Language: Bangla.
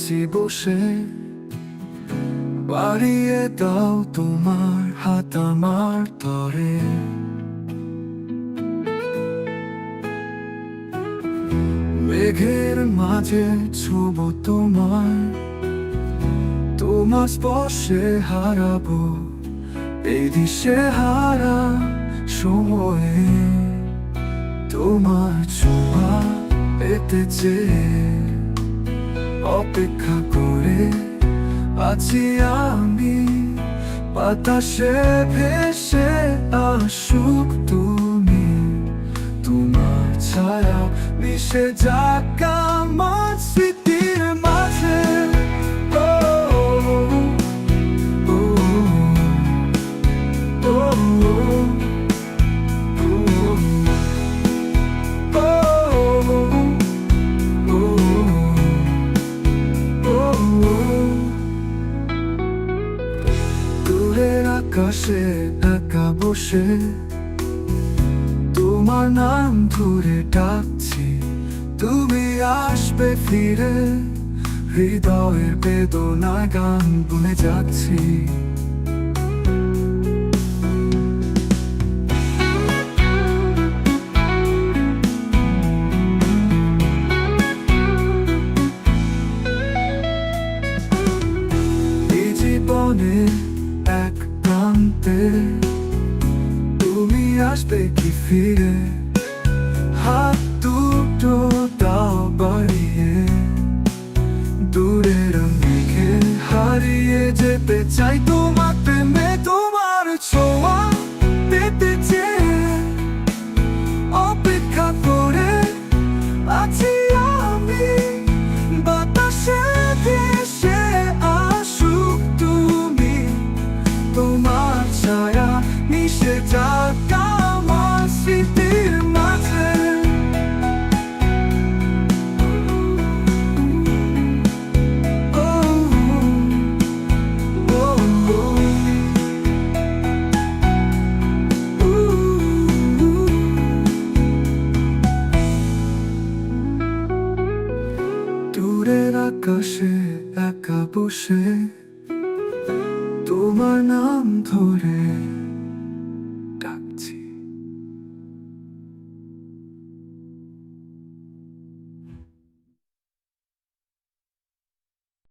আছি বসে, বাড়িয়ে দাও তোমার হাত আমার তরে। মেঘের মাঝে ছুব তোমার, তোমার স্পর্শে হারাবো এই দিশে হারা সময়ে। তোমার ছোঁয়া পেতে চেয়ে অপেক্ষা করে আছি আমি, বাতাসে ভেসে আসুক তুমি। তোমার ছায়া মিশে যাক আমার স্মৃতির মাঝে। ও, ও, ও, ও, দূরের আকাশে একা বসে তোমার নাম ধরে ডাকছি, তুমি আসবে ফিরে। হৃদয়ের বেদনা গান বুনে যাচ্ছি। এই জীবনে এক প্রান্তে তুমি আসবে কি ফিরে, হাত দুটো দাও বাড়িয়ে। দূরের মেঘে হারিয়ে যেতে চাই তোমার প্রেমে, তোমার ছোঁয়া পেতে চেয়ে অপেক্ষা করে আছি আমি, বাতাসে ভেসে আসুক তুমি। তোমার ছায়া মিশে যাক আমার স্মৃতির মাঝে। ও, ও, ও, দূরের আকাশে একা বসে তোমার নাম ধরে